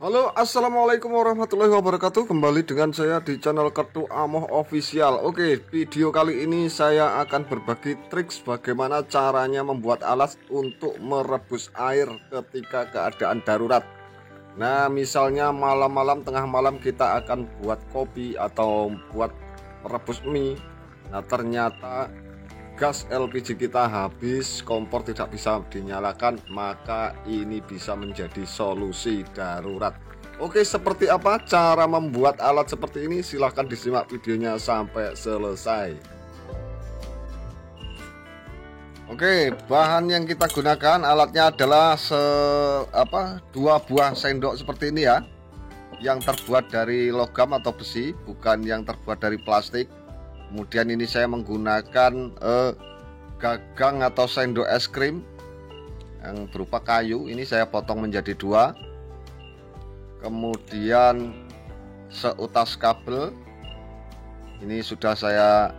Halo, assalamualaikum warahmatullahi wabarakatuh. Kembali dengan saya di channel Kartu Amoh Official. Oke, video kali ini saya akan berbagi triks bagaimana caranya membuat alat untuk merebus air ketika keadaan darurat. Nah, misalnya malam-malam, tengah malam kita akan buat kopi atau buat merebus mie. Nah, ternyata gas LPG kita habis, kompor tidak bisa dinyalakan, maka ini bisa menjadi solusi darurat. Oke, seperti apa cara membuat alat seperti ini? Silahkan disimak videonya sampai selesai. Oke, bahan yang kita gunakan alatnya adalah dua buah sendok seperti ini ya, yang terbuat dari logam atau besi, bukan yang terbuat dari plastik. Kemudian ini saya menggunakan gagang atau sendok es krim yang berupa kayu. Ini saya potong menjadi dua. Kemudian seutas kabel. Ini sudah saya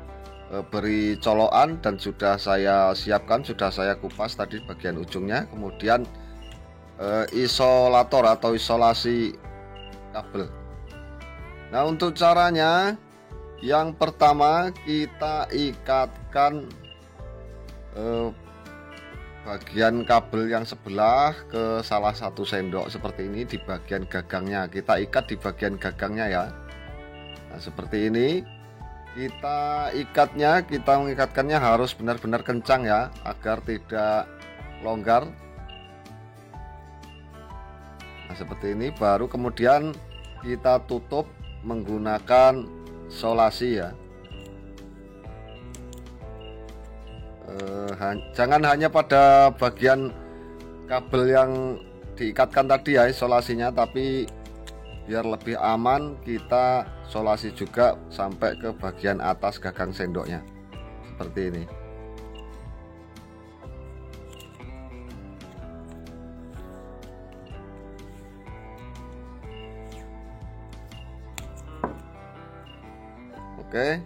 beri colokan dan sudah saya siapkan, sudah saya kupas tadi bagian ujungnya. Kemudian isolator atau isolasi kabel. Nah, untuk caranya, yang pertama kita ikatkan bagian kabel yang sebelah ke salah satu sendok seperti ini di bagian gagangnya. Kita ikat di bagian gagangnya ya. Nah, seperti ini kita mengikatkannya harus benar-benar kencang ya, agar tidak longgar. Nah, seperti ini. Baru kemudian kita tutup menggunakan solasi ya. Jangan hanya pada bagian kabel yang diikatkan tadi ya isolasinya, tapi biar lebih aman kita solasi juga sampai ke bagian atas gagang sendoknya seperti ini. Oke,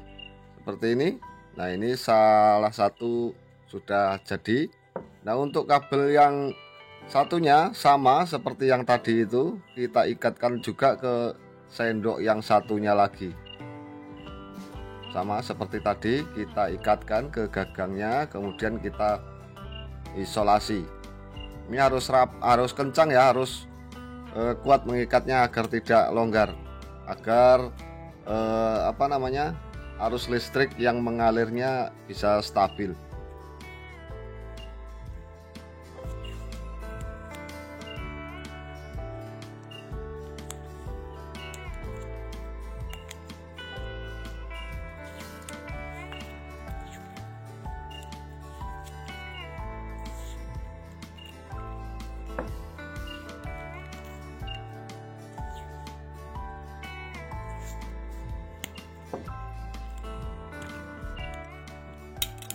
seperti ini. Nah, ini salah satu sudah jadi. Nah, untuk kabel yang satunya sama seperti yang tadi itu, kita ikatkan juga ke sendok yang satunya lagi. Sama seperti tadi, kita ikatkan ke gagangnya, kemudian kita isolasi. Ini harus kencang ya, harus kuat mengikatnya agar tidak longgar, agar arus listrik yang mengalirnya bisa stabil.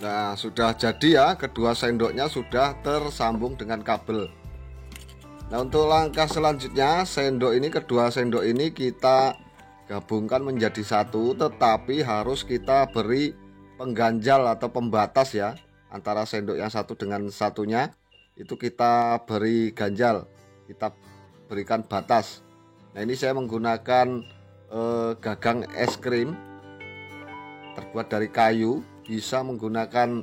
Nah, sudah jadi ya, kedua sendoknya sudah tersambung dengan kabel. Nah, untuk langkah selanjutnya, kedua sendok ini kita gabungkan menjadi satu, tetapi harus kita beri pengganjal atau pembatas ya, antara sendok yang satu dengan satunya. Itu kita beri ganjal, kita berikan batas. Nah, ini saya menggunakan gagang es krim terbuat dari kayu. Bisa menggunakan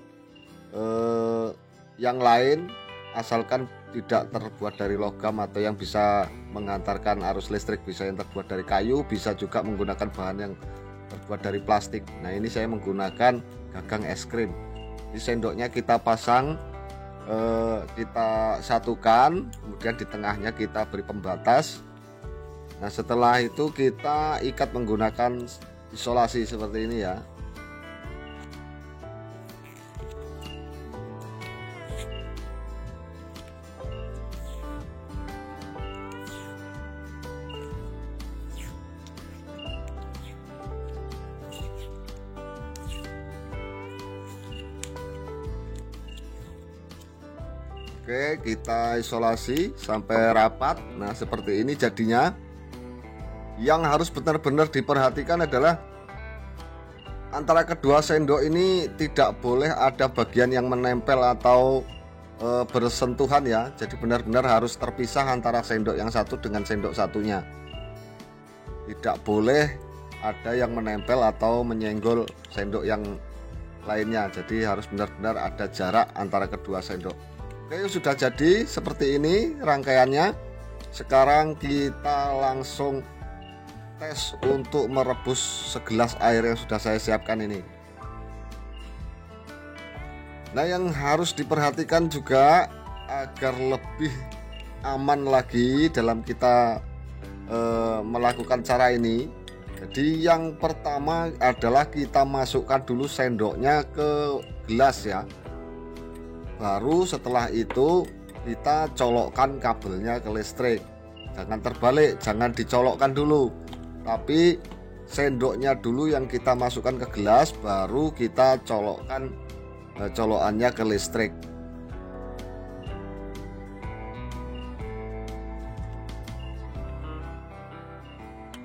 yang lain asalkan tidak terbuat dari logam atau yang bisa mengantarkan arus listrik. Bisa yang terbuat dari kayu, bisa juga menggunakan bahan yang terbuat dari plastik. Nah, ini saya menggunakan gagang es krim. Di sendoknya kita pasang, kita satukan, kemudian di tengahnya kita beri pembatas. Nah, setelah itu kita ikat menggunakan isolasi seperti ini ya. Oke, kita isolasi sampai rapat. Nah, seperti ini jadinya. Yang harus benar-benar diperhatikan adalah antara kedua sendok ini tidak boleh ada bagian yang menempel atau bersentuhan ya. Jadi benar-benar harus terpisah antara sendok yang satu dengan sendok satunya. Tidak boleh ada yang menempel atau menyenggol sendok yang lainnya. Jadi harus benar-benar ada jarak antara kedua sendok. Oke, sudah jadi seperti ini rangkaiannya. Sekarang kita langsung tes untuk merebus segelas air yang sudah saya siapkan ini. Nah, yang harus diperhatikan juga agar lebih aman lagi dalam kita melakukan cara ini. Jadi yang pertama adalah kita masukkan dulu sendoknya ke gelas ya. Baru setelah itu kita colokkan kabelnya ke listrik. Jangan terbalik, jangan dicolokkan dulu, tapi sendoknya dulu yang kita masukkan ke gelas, baru kita colokkan colokannya ke listrik.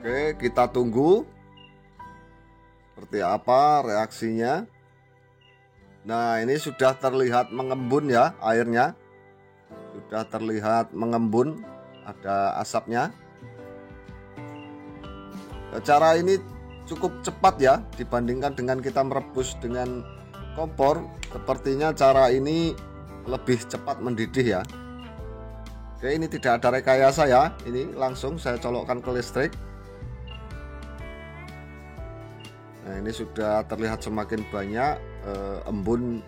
Oke, kita tunggu seperti apa reaksinya. Nah, ini sudah terlihat mengembun ya airnya. Sudah terlihat mengembun, ada asapnya. Cara ini cukup cepat ya dibandingkan dengan kita merebus dengan kompor. Sepertinya cara ini lebih cepat mendidih ya. Oke, ini tidak ada rekayasa ya. Ini langsung saya colokkan ke listrik. Nah, ini sudah terlihat semakin banyak embun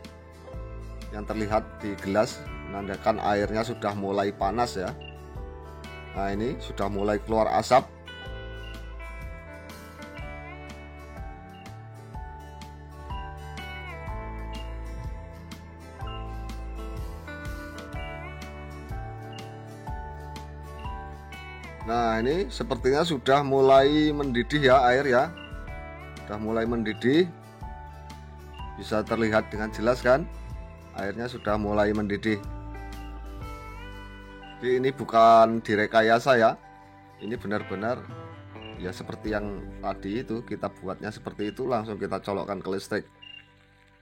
yang terlihat di gelas, menandakan airnya sudah mulai panas ya. Nah, ini sudah mulai keluar asap. Nah, ini sepertinya sudah mulai mendidih ya air ya. Sudah mulai mendidih, bisa terlihat dengan jelas kan, airnya sudah mulai mendidih. Jadi ini bukan direkayasa ya, ini benar-benar ya seperti yang tadi itu kita buatnya seperti itu, langsung kita colokkan ke listrik.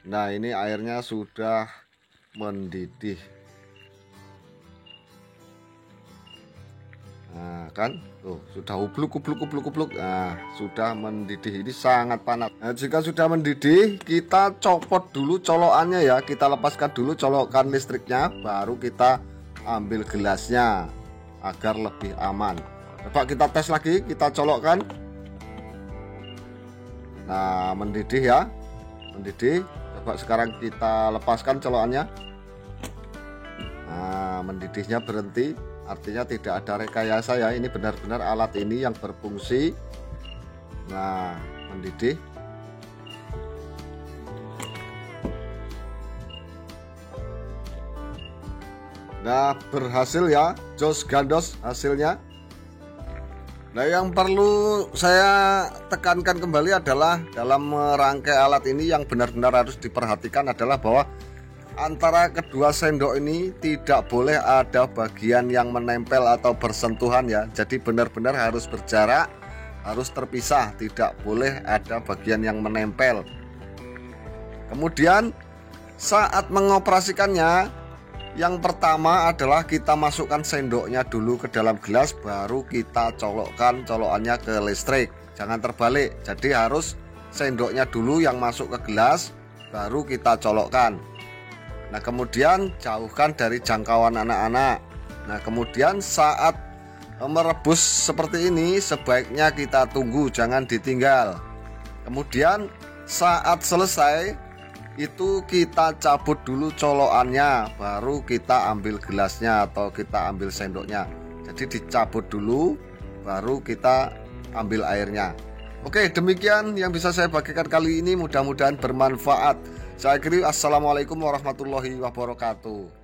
Nah, ini airnya sudah mendidih. Nah, kan tuh sudah ubluk. Nah, sudah mendidih, ini sangat panas. Nah, jika sudah mendidih, kita copot dulu colokannya ya, kita lepaskan dulu colokan listriknya, baru kita ambil gelasnya agar lebih aman. Coba kita tes lagi, kita colokkan. Nah, mendidih ya, mendidih. Coba sekarang kita lepaskan colokannya. Nah, mendidihnya berhenti. Artinya tidak ada rekayasa ya, ini benar-benar alat ini yang berfungsi. Nah, mendidih. Nah, berhasil ya, jos gandos hasilnya. Nah, yang perlu saya tekankan kembali adalah dalam merangkai alat ini yang benar-benar harus diperhatikan adalah bahwa antara kedua sendok ini tidak boleh ada bagian yang menempel atau bersentuhan ya. Jadi benar-benar harus berjarak, harus terpisah, tidak boleh ada bagian yang menempel. Kemudian saat mengoperasikannya, yang pertama adalah kita masukkan sendoknya dulu ke dalam gelas, baru kita colokkan colokannya ke listrik. Jangan terbalik, jadi harus sendoknya dulu yang masuk ke gelas, baru kita colokkan. Nah, kemudian jauhkan dari jangkauan anak-anak. Nah, kemudian saat merebus seperti ini sebaiknya kita tunggu, jangan ditinggal. Kemudian saat selesai itu kita cabut dulu colokannya, baru kita ambil gelasnya atau kita ambil sendoknya. Jadi dicabut dulu, baru kita ambil airnya. Oke, demikian yang bisa saya bagikan kali ini, mudah-mudahan bermanfaat. Saya akhiri, assalamualaikum warahmatullahi wabarakatuh.